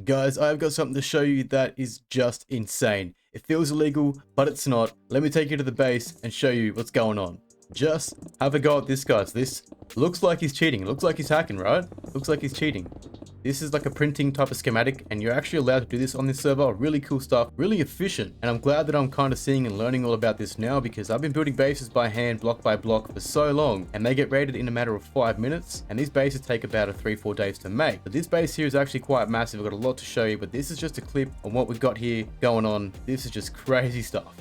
Guys, I've got something to show you that is just insane. It feels illegal, but it's not. Let me take you to the base and show you what's going on. Just have a go at this, guys. This looks like he's cheating. It looks like he's hacking, right? Looks like he's cheating. This is like a printing type of schematic, and you're actually allowed to do this on this server. Really cool stuff, really efficient. And I'm glad that I'm kind of seeing and learning all about this now, because I've been building bases by hand, block by block for so long, and they get raided in a matter of 5 minutes. And these bases take about 3-4 days to make. But this base here is actually quite massive. I've got a lot to show you, but this is just a clip on what we've got here going on. This is just crazy stuff.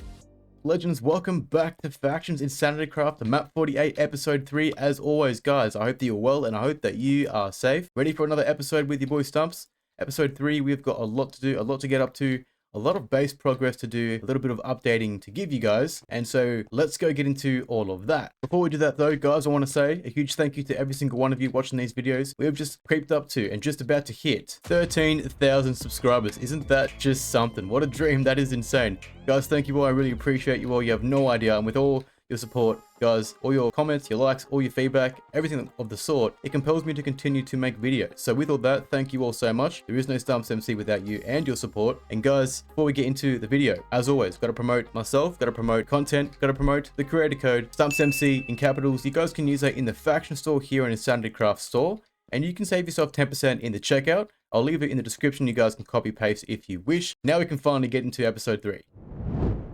Legends, welcome back to Factions InsanityCraft, the map 48 episode 3. As always, guys, I hope that you're well and I hope that you are safe. Ready for another episode with your boy Stumps. Episode 3, we've got a lot to do, a lot to get up to, a lot of base progress to do, a little bit of updating to give you guys. And so let's go get into all of that. Before we do that though, guys, I want to say a huge thank you to every single one of you watching these videos. We have just creeped up to and just about to hit 13,000 subscribers. Isn't that just something? What a dream. That is insane. Guys, thank you all. I really appreciate you all. You have no idea. And with all your support, guys, all your comments, your likes, all your feedback, everything of the sort, it compels me to continue to make videos. So with all that, thank you all so much. There is no StumpsMC without you and your support. And guys, before we get into the video, as always, got to promote myself, got to promote content, got to promote the creator code, StumpsMC in capitals. You guys can use that in the faction store here in InsanityCraft store, and you can save yourself 10% in the checkout. I'll leave it in the description. You guys can copy paste if you wish. Now we can finally get into episode 3.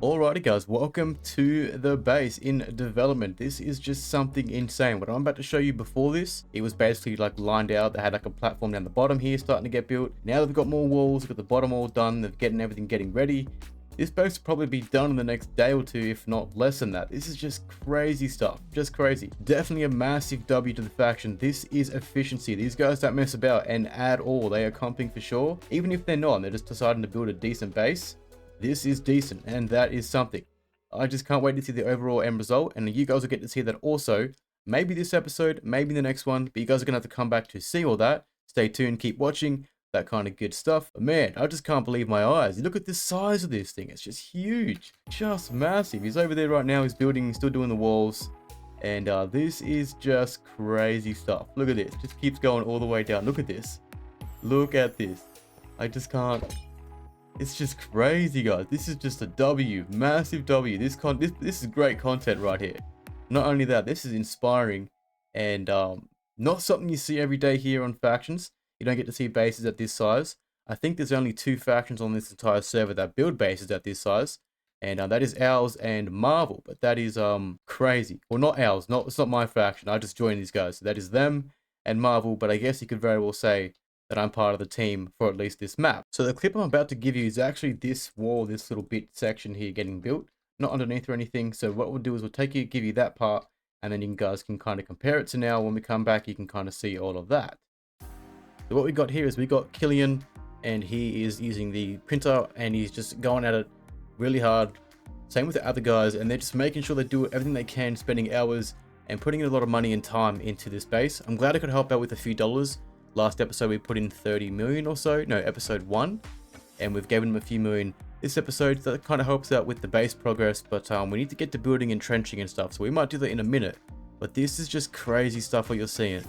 Alrighty guys, welcome to the base in development. This is just something insane. What I'm about to show you before this, it was basically like lined out. They had like a platform down the bottom here starting to get built. Now they've got more walls, they've got the bottom all done, they're getting everything getting ready. This base will probably be done in the next day or two, if not less than that. This is just crazy stuff, just crazy. Definitely a massive W to the faction. This is efficiency. These guys don't mess about and at all. They are comping for sure. Even if they're not, and they're just deciding to build a decent base. This is decent, and that is something. I just can't wait to see the overall end result, and you guys will get to see that also. Maybe this episode, maybe the next one, but you guys are going to have to come back to see all that. Stay tuned, keep watching, that kind of good stuff. But man, I just can't believe my eyes. Look at the size of this thing. It's just huge, just massive. He's over there right now, he's building, he's still doing the walls. And this is just crazy stuff. Look at this, just keeps going all the way down. Look at this. Look at this. I just can't. It's just crazy, guys. This is just a W, massive W. This is great content right here. Not only that, this is inspiring and not something you see every day here on Factions. You don't get to see bases at this size. I think there's only 2 factions on this entire server that build bases at this size, and that is ours and Marvel. But that is crazy. Well, not ours. It's not my faction. I just joined these guys. So that is them and Marvel. But I guess you could very well say that I'm part of the team for at least this map. So the clip I'm about to give you is actually this wall, this little bit section here getting built, not underneath or anything. So what we'll do is we'll give you that part, and then you guys can kind of compare it to now. When we come back, you can kind of see all of that. So what we got here is we got Killian, and he is using the printer, and he's just going at it really hard. Same with the other guys, and they're just making sure they do everything they can, spending hours and putting in a lot of money and time into this base. I'm glad I could help out with a few dollars. Last episode we put in 30 million or so, no, episode 1, and we've given them a few million this episode. So that kind of helps out with the base progress, but we need to get to building and trenching and stuff, so we might do that in a minute. But this is just crazy stuff what you're seeing.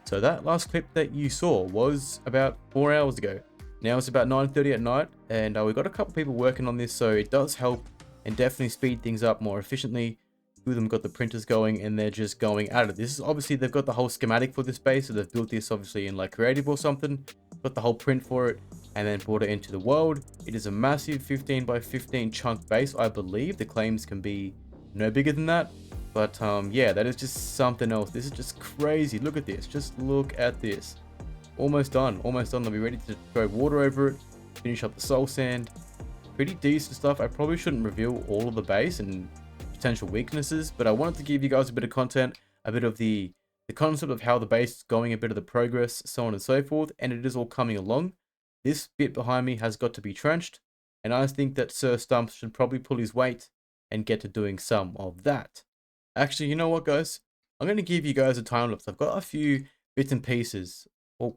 So that last clip that you saw was about 4 hours ago. Now it's about 9:30 at night, and we've got a couple people working on this, so it does help and definitely speed things up more efficiently. Two of them got the printers going, and they're just going at it. This is obviously, they've got the whole schematic for this base, so they've built this obviously in like creative or something, got the whole print for it, and then brought it into the world. It is a massive 15 by 15 chunk base. I believe the claims can be no bigger than that, but yeah, that is just something else. This is just crazy. Look at this, just look at this. Almost done. They'll be ready to throw water over it, finish up the soul sand. Pretty decent stuff. I probably shouldn't reveal all of the base and potential weaknesses, but I wanted to give you guys a bit of content, a bit of the concept of how the base is going, a bit of the progress, so on and so forth, and it is all coming along. This bit behind me has got to be trenched, and I think that Sir Stumps should probably pull his weight and get to doing some of that. Actually, you know what, guys? I'm going to give you guys a time lapse. I've got a few bits and pieces. Oh,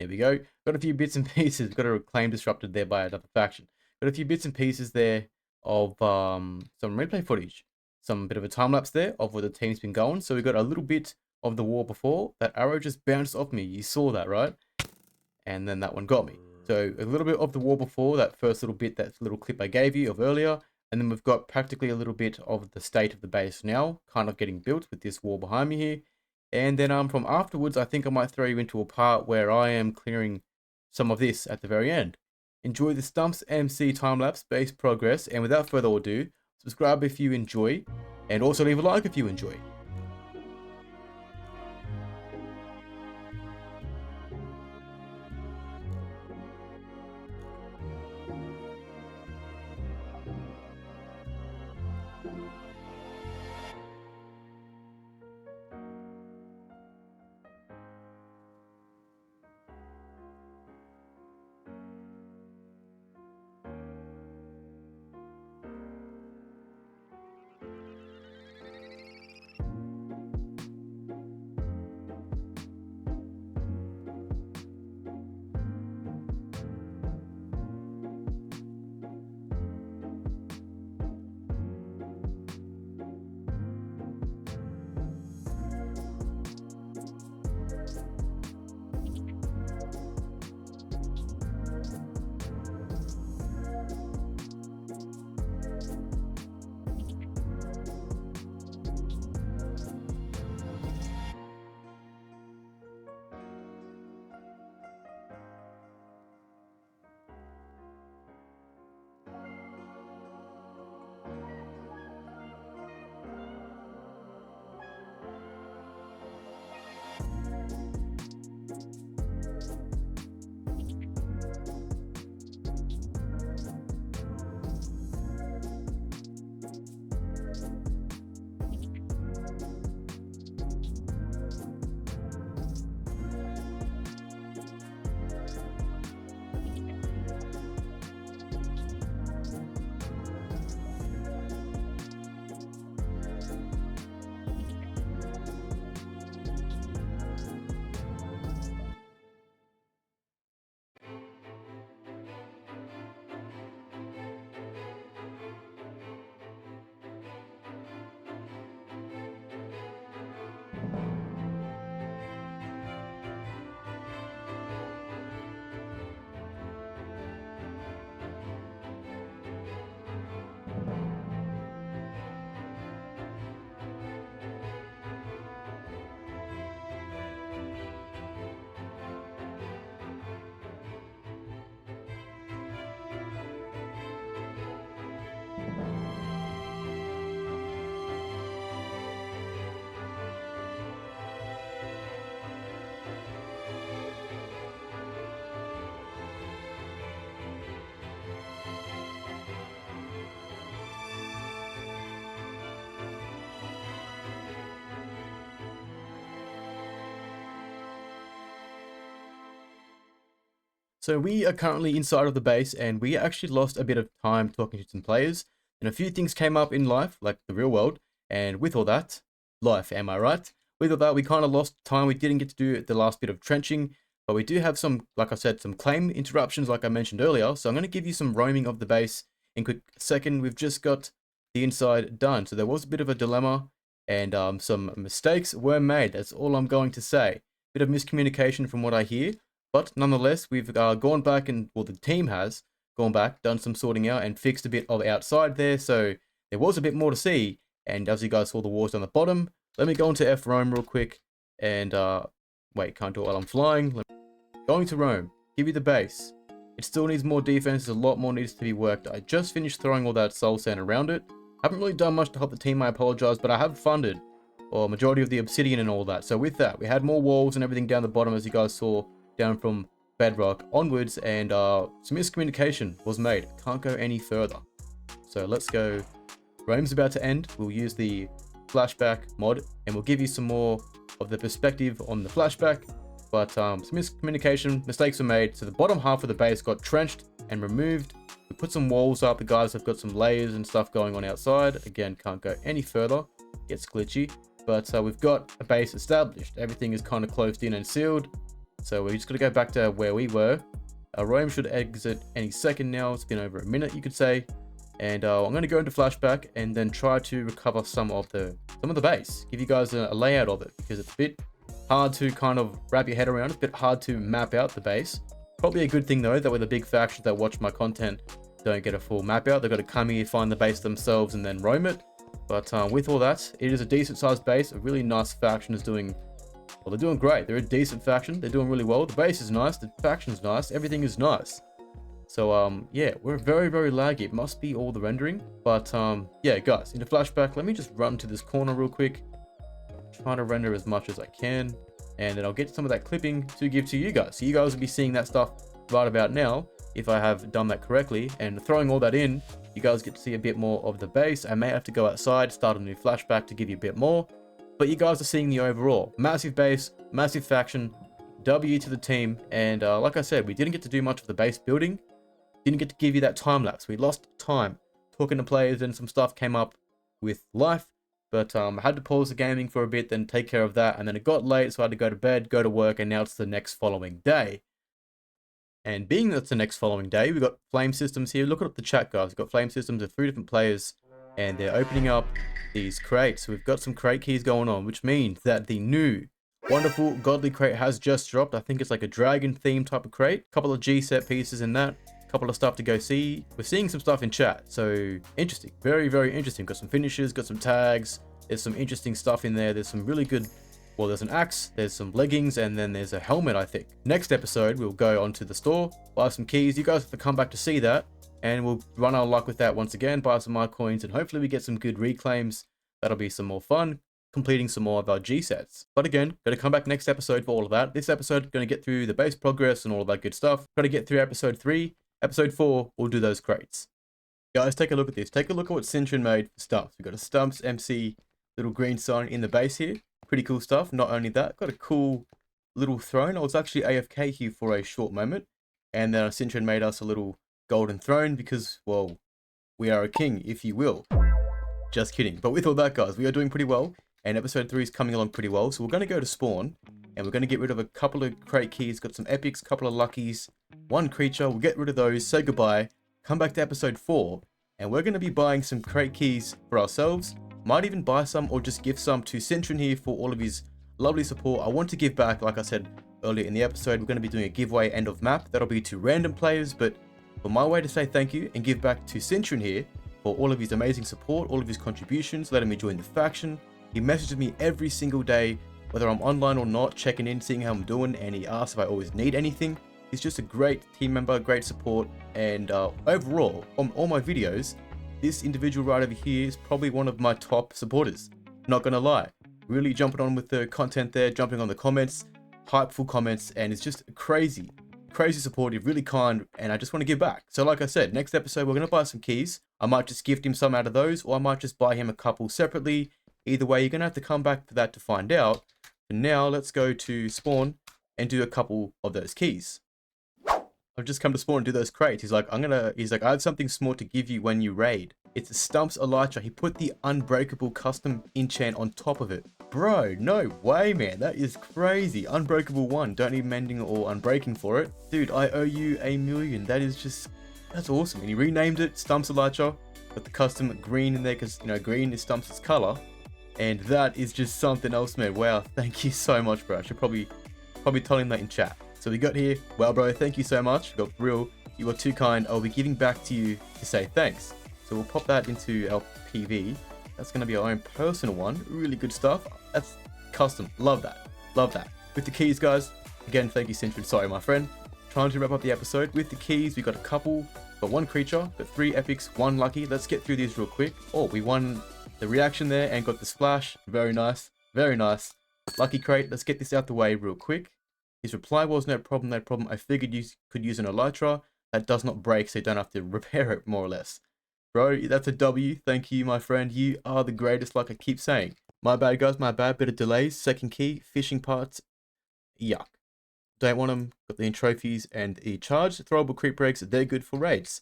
there we go. Got a few bits and pieces. Got a claim disrupted there by another faction. Got a few bits and pieces there of some replay footage, some bit of a time lapse there of where the team's been going. So we got a little bit of the war before. That arrow just bounced off me. You saw that, right? And then that one got me. So a little bit of the wall before, that first little bit, that little clip I gave you of earlier. And then we've got practically a little bit of the state of the base now, kind of getting built with this wall behind me here. And then from afterwards, I think I might throw you into a part where I am clearing some of this at the very end. Enjoy the StumpsMC time-lapse base progress, and without further ado, subscribe if you enjoy, and also leave a like if you enjoy. So we are currently inside of the base, and we actually lost a bit of time talking to some players, and a few things came up in life, like the real world, and with all that, life, am I right? With all that, we kind of lost time. We didn't get to do the last bit of trenching, but we do have some, like I said, some claim interruptions like I mentioned earlier, so I'm going to give you some roaming of the base in a quick second. We've just got the inside done, so there was a bit of a dilemma, and some mistakes were made. That's all I'm going to say. Bit of miscommunication from what I hear. But nonetheless, we've gone back and, well, the team has gone back, done some sorting out and fixed a bit of outside there. So there was a bit more to see. And as you guys saw the walls down the bottom, let me go into F Rome real quick. And, wait, can't do it while I'm flying. Going to Rome, give you the base. It still needs more defense. A lot more needs to be worked. I just finished throwing all that soul sand around it. Haven't really done much to help the team, I apologize, but I have funded, or majority of the obsidian and all that. So with that, we had more walls and everything down the bottom, as you guys saw, down from Bedrock onwards, and some miscommunication was made. Can't go any further. So let's go. Rome's about to end. We'll use the flashback mod, and we'll give you some more of the perspective on the flashback. But some miscommunication, mistakes were made. So the bottom half of the base got trenched and removed. We put some walls up. The guys have got some layers and stuff going on outside. Again, can't go any further. Gets glitchy. But we've got a base established. Everything is kind of closed in and sealed. So we're just going to go back to where we were. Rome should exit any second now. It's been over a minute, you could say. And I'm going to go into flashback and then try to recover some of the base. Give you guys a layout of it, because it's a bit hard to kind of wrap your head around. It's a bit hard to map out the base. Probably a good thing though, that way the big factions that watch my content don't get a full map out. They've got to come here, find the base themselves, and then roam it. But with all that, it is a decent sized base. A really nice faction is doing, well, they're doing great. They're a decent faction. They're doing really well. The base is nice. The faction's nice. Everything is nice. So yeah, we're very, very laggy. It must be all the rendering. But yeah, guys, into flashback, let me just run to this corner real quick. Trying to render as much as I can. And then I'll get some of that clipping to give to you guys. So you guys will be seeing that stuff right about now, if I have done that correctly. And throwing all that in, you guys get to see a bit more of the base. I may have to go outside, start a new flashback to give you a bit more. But you guys are seeing the overall. Massive base, massive faction, W to the team. And like I said, we didn't get to do much of the base building. Didn't get to give you that time lapse. We lost time talking to players and some stuff came up with life. But I had to pause the gaming for a bit, then take care of that. And then it got late, so I had to go to bed, go to work, and now it's the next following day. And being that it's the next following day, we've got flame systems here. Look at the chat, guys. We've got flame systems of 3 different players, and they're opening up these crates. So we've got some crate keys going on, which means that the new wonderful godly crate has just dropped. I think it's like a dragon theme type of crate. A couple of G set pieces in that. Couple of stuff to go see. We're seeing some stuff in chat, so interesting, very, very interesting. Got some finishes, got some tags. There's some interesting stuff in there. There's some really good, well, there's an axe, there's some leggings, and then there's a helmet, I think. Next episode, we'll go onto the store, buy some keys. You guys have to come back to see that, and we'll run our luck with that once again, buy some more coins, and hopefully we get some good reclaims. That'll be some more fun, completing some more of our G sets. But again, got to come back next episode for all of that. This episode, going to get through the base progress and all of that good stuff. Got to get through episode 3. Episode 4, we'll do those crates. Guys, take a look at this. Take a look at what Cinchin made for Stumps. We've got a StumpsMC little green sign in the base here. Pretty cool stuff. Not only that, got a cool little throne. I was actually AFK here for a short moment. And then Cinchin made us a little golden throne because, well, we are a king, if you will. Just kidding. But with all that, guys, we are doing pretty well. And episode 3 is coming along pretty well. So we're going to go to spawn. And we're going to get rid of a couple of crate keys. Got some epics, couple of luckies. One creature. We'll get rid of those. Say goodbye. Come back to episode 4. And we're going to be buying some crate keys for ourselves. Might even buy some or just give some to Cinchin here for all of his lovely support. I want to give back, like I said earlier in the episode. We're going to be doing a giveaway end of map. That'll be to random players. But for my way to say thank you and give back to Cinchin here for all of his amazing support, all of his contributions, letting me join the faction. He messages me every single day, whether I'm online or not, checking in, seeing how I'm doing, and he asks if I always need anything. He's just a great team member, great support, and overall, on all my videos, this individual right over here is probably one of my top supporters. Not gonna lie. Really jumping on with the content there, jumping on the comments, hypeful comments, and it's just crazy supportive, really kind, and I just want to give back. So like I said, next episode, we're gonna buy some keys. I might just gift him some out of those, or I might just buy him a couple separately. Either way, you're gonna have to come back for that to find out. For now, let's go to spawn and do a couple of those keys. I've just come to spawn and do those crates. He's like, I have something small to give you when you raid. It's a Stumps Elytra. He put the unbreakable custom enchant on top of it. Bro, no way, man. That is crazy. Unbreakable 1. Don't need mending or unbreaking for it. Dude, I owe you $1 million. That is just, that's awesome. And he renamed it Stumps Elytra. Put the custom green in there because, you know, green is Stumps' color. And that is just something else, man. Wow, thank you so much, bro. I should probably tell him that in chat. So we got here, well, bro, thank you so much. Got real, you are too kind. I'll be giving back to you to say thanks. So we'll pop that into our PV. That's going to be our own personal one. Really good stuff. That's custom. Love that. Love that. With the keys, guys, again, thank you, Cinchin. Sorry, my friend. Trying to wrap up the episode. With the keys, we got a couple, got 1 creature, got 3 epics, 1 lucky. Let's get through these real quick. Oh, we won the reaction there and got the splash. Very nice. Very nice. Lucky crate. Let's get this out the way real quick. His reply was, no problem, no problem. I figured you could use an Elytra that does not break, so you don't have to repair it, more or less. Bro, that's a W. Thank you, my friend. You are the greatest, like I keep saying. My bad, guys, my bad. Bit of delays. Second key, fishing parts. Yuck. Don't want them. Got the trophies and the charge. Throwable creep breaks. They're good for raids.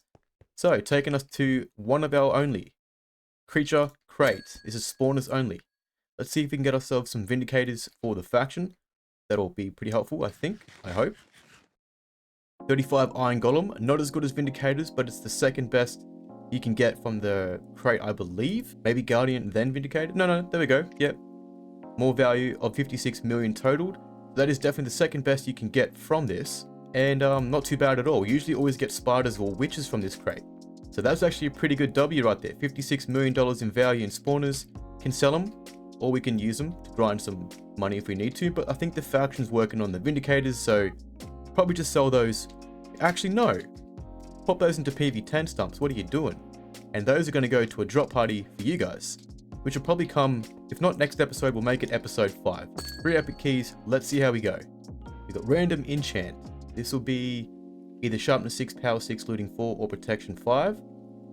So, taking us to one of our only. Creature crate. This is spawners only. Let's see if we can get ourselves some Vindicators for the faction. That'll be pretty helpful, I think. I hope. 35 Iron Golem. Not as good as Vindicators, but it's the second best you can get from the crate, I believe. Maybe Guardian, then Vindicator. No, there we go. Yep. More value of 56 million totaled. That is definitely the second best you can get from this. and not too bad at all. We usually always get spiders or witches from this crate. So that's actually a pretty good W right there. $56 million in value in spawners. Can sell them, or we can use them to grind some money if we need to, but I think the faction's working on the Vindicators, so probably just sell those. Actually, no. Pop those into PV10 stumps. What are you doing? And those are going to go to a drop party for you guys, which will probably come, if not next episode, we'll make it episode 5. 3 epic keys. Let's see how we go. We got random enchant. This will be either sharpness 6, power 6, looting 4, or protection 5.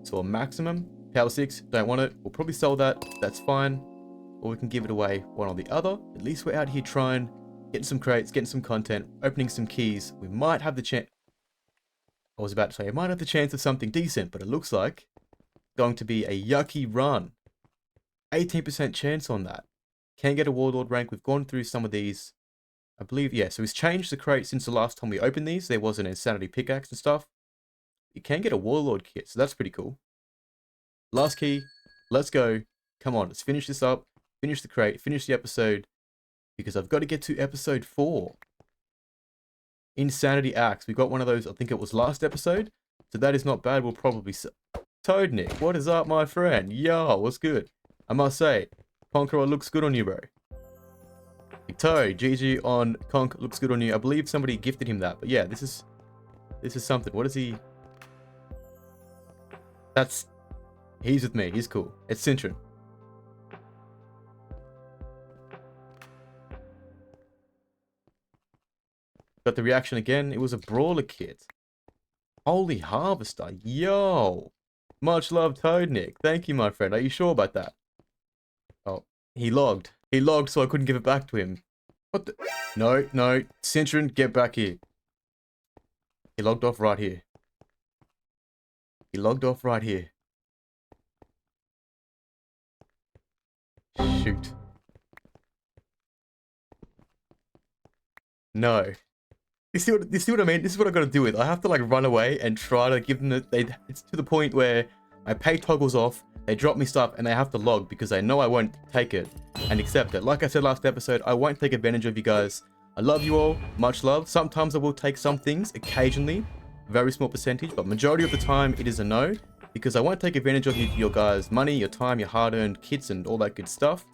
So a maximum. Power 6, don't want it. We'll probably sell that. That's fine. Or we can give it away, one or the other. At least we're out here trying, getting some crates, getting some content, opening some keys. We might have the chance. I was about to say, I might have the chance of something decent, but it looks like going to be a yucky run. 18% chance on that. Can't get a Warlord rank. We've gone through some of these. I believe, yeah, so he's changed the crate since the last time we opened these. There was an Insanity pickaxe and stuff. You can get a Warlord kit, so that's pretty cool. Last key. Let's go. Come on, let's finish this up. Finish the crate. Finish the episode. Because I've got to get to episode 4. Insanity Axe. We got one of those, I think it was last episode. So that is not bad. We'll probably... Toad Nick, what is up, my friend? Yo, what's good? I must say, Conqueror looks good on you, bro. Toad, GG on Conk looks good on you. I believe somebody gifted him that. But yeah, this is something. What is he? He's with me. He's cool. It's Cintron. Got the reaction again. It was a brawler kit. Holy Harvester. Yo. Much love, Toad Nick. Thank you, my friend. Are you sure about that? Oh, he logged. He logged, so I couldn't give it back to him. What the? No. Cintron, get back here. He logged off right here. He logged off right here. Shoot. No. You see what I mean? This is what I gotta do with. I have to like run away and try to give them it's to the point where I pay toggles off, they drop me stuff, and they have to log because I know I won't take it and accept it. Like I said last episode, I won't take advantage of you guys. I love you all. Much love. Sometimes I will take some things, occasionally. Very small percentage, but majority of the time it is a no. Because I won't take advantage of your guys' money, your time, your hard-earned kits, and all that good stuff.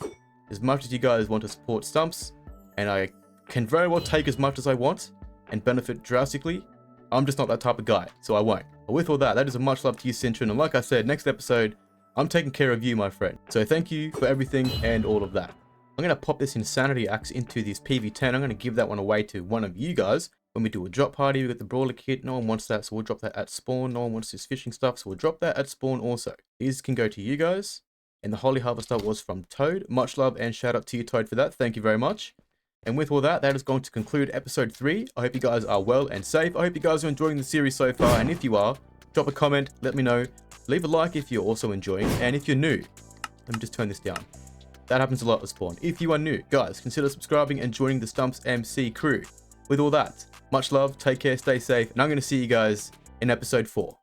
As much as you guys want to support Stumps, and I can very well take as much as I want and benefit drastically, I'm just not that type of guy, so I won't. But with all that, that is a much love to you, Cintron, and like I said, next episode, I'm taking care of you, my friend. So thank you for everything and all of that. I'm going to pop this Insanity Axe into this PV10. I'm going to give that one away to one of you guys. When we do a drop party, we get the brawler kit. No one wants that, so we'll drop that at spawn. No one wants this fishing stuff, so we'll drop that at spawn also. These can go to you guys. And the Holy Harvester was from Toad. Much love and shout out to you, Toad, for that. Thank you very much. And with all that, that is going to conclude episode 3. I hope you guys are well and safe. I hope you guys are enjoying the series so far. And if you are, drop a comment, let me know. Leave a like if you're also enjoying. And if you're new, let me just turn this down. That happens a lot with spawn. If you are new, guys, consider subscribing and joining the StumpsMC crew. With all that, much love, take care, stay safe, and I'm going to see you guys in episode 4.